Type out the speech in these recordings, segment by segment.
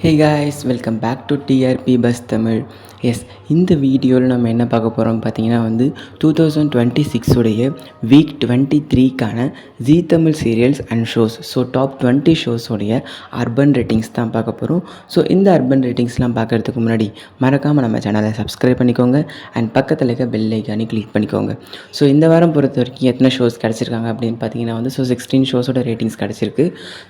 Hey guys, welcome back to TRP buzz Tamil. Yes, இந்த வீடியோவில் நம்ம என்ன பார்க்க போகிறோம் பார்த்தீங்கன்னா 2026 உடைய வீக் 23க்கான Zee Tamil serials and shows. So top 20 ஷோஸோடைய அர்பன் ரேட்டிங்ஸ் தான் பார்க்க போகிறோம். ஸோ இந்த அர்பன் ரேட்டிங்ஸ்லாம் பார்க்குறதுக்கு முன்னாடி மறக்காமல் நம்ம சேனலை சப்ஸ்கிரைப் பண்ணிக்கோங்க அண்ட் பக்கத்தில் இருக்க பெல் ஐக்கானே கிளிக் பண்ணிக்கோங்க. ஸோ இந்த வாரம் பொறுத்த வரைக்கும் எத்தனை ஷோஸ் கிடச்சிருக்காங்க அப்படின்னு பார்த்தீங்கன்னா 16 ஷோஸோட ரேட்டிங்ஸ் கிடச்சிருக்கு.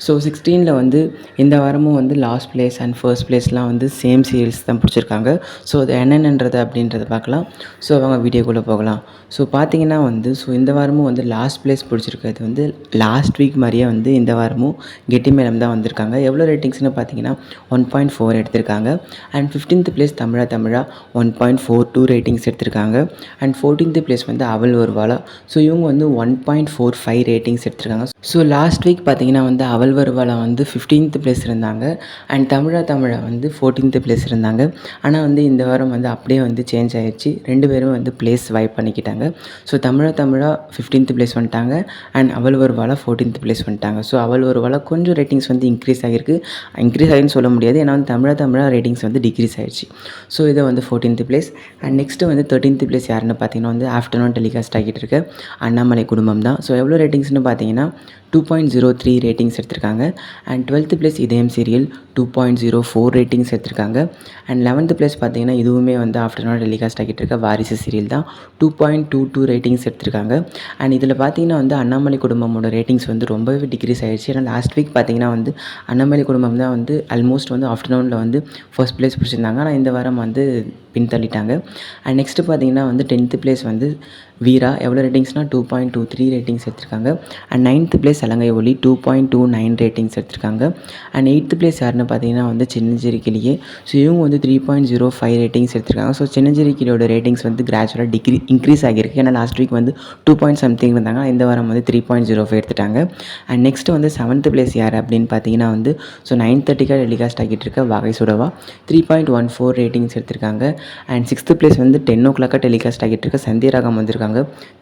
ஸோ 16ல் இந்த வாரமும் லாஸ்ட் பிளேஸ் அண்ட் ஃபர்ஸ்ட் பிளேஸ்லாம் சேம் சீரியல்ஸ் தான் பிடிச்சிருக்காங்க. ஸோ அது என்னென்னன்றது அப்படின்றத பார்க்கலாம். ஸோ அவங்க வீடியோக்குள்ளே போகலாம். ஸோ பார்த்தீங்கன்னா ஸோ இந்த வாரமும் லாஸ்ட் பிளேஸ் பிடிச்சிருக்கிறது லாஸ்ட் வீக் மாதிரியே இந்த வாரமும் கெட்டி மேளம் தான் வந்திருக்காங்க. எவ்வளோ ரேட்டிங்ஸ்னு பார்த்தீங்கன்னா 1.4 எடுத்திருக்காங்க. And 15th place Tamizha 1.42 ratings எடுத்திருக்காங்க. அண்ட் 14th பிளேஸ் அவள் வருவாளா. ஸோ இவங்க 1.45 ரேட்டிங்ஸ் எடுத்திருக்காங்க. ஸோ லாஸ்ட் வீக் பார்த்தீங்கன்னா அவள் வருவாளா 15th பிளேஸ் இருந்தாங்க. அண்ட் தமிழா 14th பிளேஸ் இருந்தாங்க. ஆனால் இந்த வாரம் அப்படியே சேஞ்ச் ஆகிடுச்சு. ரெண்டு பேரும் பிளேஸ் வைப் பண்ணிக்கிட்டாங்க. ஸோ தமிழா 15th பிளேஸ் வந்துட்டாங்க. அண்ட் அவள் வருவாளா 14th பிளேஸ் வந்துட்டாங்க. ஸோ அவள் வருவாளா கொஞ்சம் ரேட்டிங்ஸ் இன்க்ரீஸ் ஆகிருக்கு. இன்க்ரீஸ் ஆகிருன்னு சொல்ல முடியாது, ஏன்னா தமிழா ரேட்டிங்ஸ் டிக்ரீஸ் ஆகிடுச்சு. ஸோ இதை 14th place. And next 13th place யாருன்னு பார்த்தீங்கன்னா ஆஃப்டர்நூன் டெலிகாஸ்ட் ஆகிட்டு இருக்க அண்ணாமலை குடும்பம் தான். ஸோ எவ்வளோ ரேட்டிங்ஸ்னு பார்த்தீங்கன்னா 2.03 ரேட்டிங்ஸ் எடுத்திருக்காங்க. அண்ட் 12th பிளேஸ் இதயம் சீரியல் 2.04 ரேட்டிங்ஸ் எடுத்திருக்காங்க. அண்ட் 11th பிளேஸ் பார்த்தீங்கன்னா இதுவுமே ஆஃப்டர்நூன் டெலிகாஸ்ட் ஆகிட்டு இருக்க வாரிசு சீரியல் தான் 2.22 ரேட்டிங்ஸ் எடுத்திருக்காங்க. அண்ட் இதில் பார்த்தீங்கன்னா அண்ணாமலை குடும்பமோட ரேட்டிங்ஸ் ரொம்பவே டிக்ரீஸ் ஆகிடுச்சு. ஏன்னா லாஸ்ட் வீக் பார்த்தீங்கன்னா அண்ணாமலை குடும்பம் தான் ஆல்மோஸ்ட் ஆஃப்டர்நூனில் ஃபர்ஸ்ட் பிளேஸ் பிடிச்சிருந்தாங்க. ஆனால் இந்த வாரம் பின்தள்ளிட்டாங்க. அண்ட் நெக்ஸ்ட்டு பார்த்தீங்கன்னா 10th பிளேஸ் வீரா எவ்வளோ ரேட்டிங்ஸ்னால் 2.23 ரேட்டிங்ஸ் எடுத்திருக்காங்க. அண்ட் 9th பிளேஸ் சலங்கை ஒலி 2.29 ரேட்டிங்ஸ் எடுத்திருக்காங்க. அண்ட் 8th பிளேஸ் யாருன்னு பார்த்தீங்கன்னா சின்னஞ்சிறு கிளியே. ஸோ இவங்க 3.05 ரேட்டிங்ஸ் எடுத்திருக்காங்க. ஸோ சின்னஞ்சிறு கிளியோட ரேட்டிங்ஸ் கிராஜுவலாக இன்க்ரீஸ் ஆகியிருக்கு. ஏன்னா லாஸ்ட் வீக் 2 பாயிண்ட் சம்திங் இருந்தாங்க. இந்த வாரம் 3.05 எடுத்துட்டாங்க. அண்ட் நெக்ஸ்ட்டு 7th பிளேஸ் யார் அப்படின்னு பார்த்தீங்கன்னா ஸோ 9:30 டெலிகாஸ்ட் ஆகிட்டு இருக்க வகை சுடவா 3.14 ரேட்டிங்ஸ் எடுத்திருக்காங்க. And 6th place 10 o'clock telecast ஆகிட்டு இருக்க சந்தியராகம் வந்திருக்காங்க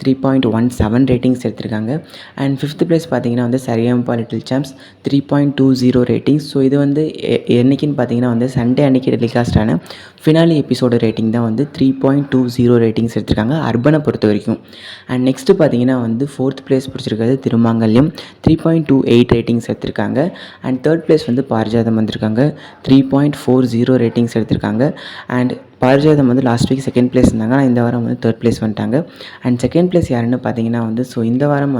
3.17 ரேட்டிங்ஸ் எடுத்திருக்காங்க. அண்ட் 5th பிளேஸ் பார்த்தீங்கன்னா சரிகமபா லிட்டில் சாம்ப்ஸ் 3.20 ரேட்டிங்ஸ். ஸோ இது என்னைக்குன்னு பார்த்தீங்கன்னா சண்டே அன்னைக்கு டெலிகாஸ்டான ஃபினாலி எபிசோட ரேட்டிங் தான் 3.20 ரேட்டிங்ஸ் எடுத்திருக்காங்க அர்பனை பொறுத்த வரைக்கும். அண்ட் நெக்ஸ்ட்டு பார்த்தீங்கன்னா 4th பிளேஸ் பிடிச்சிருக்கிறது திருமாங்கல்யம் 3.28 ரேட்டிங்ஸ் எடுத்திருக்காங்க. அண்ட் 3rd பிளேஸ் பாரிஜாதம் வந்திருக்காங்க 3.40 ரேட்டிங்ஸ் எடுத்திருக்காங்க. And Parijatham last week 2nd place இருந்தாங்க. ஆனால் இந்த வாரம் 3rd பிளேஸ் வந்துட்டாங்க. அண்ட் 2nd பிளேஸ் யாருன்னு பார்த்தீங்கன்னா ஸோ இந்த வாரம்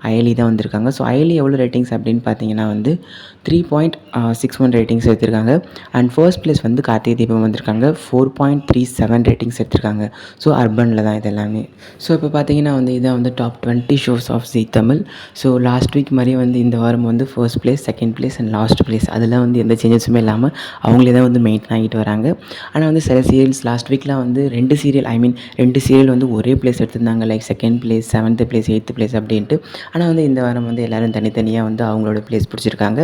அயலி தான் வந்திருக்காங்க. ஸோ அயலி எவ்வளோ ரேட்டிங்ஸ் அப்படின்னு பார்த்தீங்கன்னா 3.61 ரேட்டிங்ஸ் எடுத்திருக்காங்க. And 1st place Karthigai Deepam வந்திருக்காங்க 4.37 ரேட்டிங்ஸ் எடுத்திருக்காங்க. ஸோ அர்பனில் தான் இது எல்லாமே. ஸோ இப்போ பார்த்தீங்கன்னா இதான் top 20 shows of Zee Tamil. So last week மாதிரியே இந்த வாரம் 1st place 2nd place and last place அதெல்லாம் எந்த சேஞ்சஸுமே இல்லாமல் அவங்களே தான் மெயின்டைன் ஆகிட்டு வராங்க. ஆனால் சில சீரியல்ஸ் லாஸ்ட் வீக்லாம் 2 சீரியல் ரெண்டு சீரியல் ஒரே பிளேஸ் எடுத்திருந்தாங்க. Like 2nd place 7th place 8th place அப்படின்ட்டு. ஆனால் இந்த வாரம் எல்லோரும் தனித்தனியாக அவங்களோட பிளேஸ் பிடிச்சிருக்காங்க.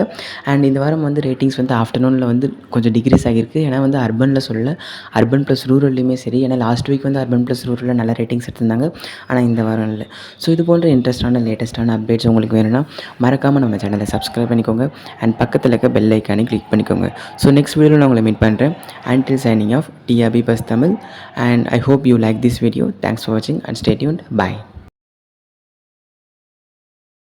அண்ட் இந்த வாரம் ரேட்டிங்ஸ் ஆஃப்டர்நூனில் கொஞ்சம் டிக்ரீஸ் ஆகிருக்கு. ஏன்னா அர்பனில் சொல்ல அர்பன் ப்ளஸ் ரூரல்லையுமே சரி. ஏன்னா லாஸ்ட் வீக் அர்பன் ப்ளஸ் ரூரலில் நல்ல ரேட்டிங்ஸ் எடுத்திருந்தாங்க. ஆனால் இந்த வாரம் இல்லை. ஸோ இது போன்ற இன்ட்ரெஸ்டான லேட்டஸ்ட்டான அப்டேட்ஸ் உங்களுக்கு வேணும்னா மறக்காமல் நம்ம சேனலை சப்ஸ்கிரைப் பண்ணிக்கோங்க அண்ட் பக்கத்தில் இருக்க பெல் ஐக்கானே கிளிக் பண்ணிக்கோங்க. ஸோ நெக்ஸ்ட் வீடியோவில் நான் உங்களை மீட் பண்ணுறேன். Until signing off, TRB Bus Tamil, and I hope you like this video. Thanks for watching and stay tuned. Bye.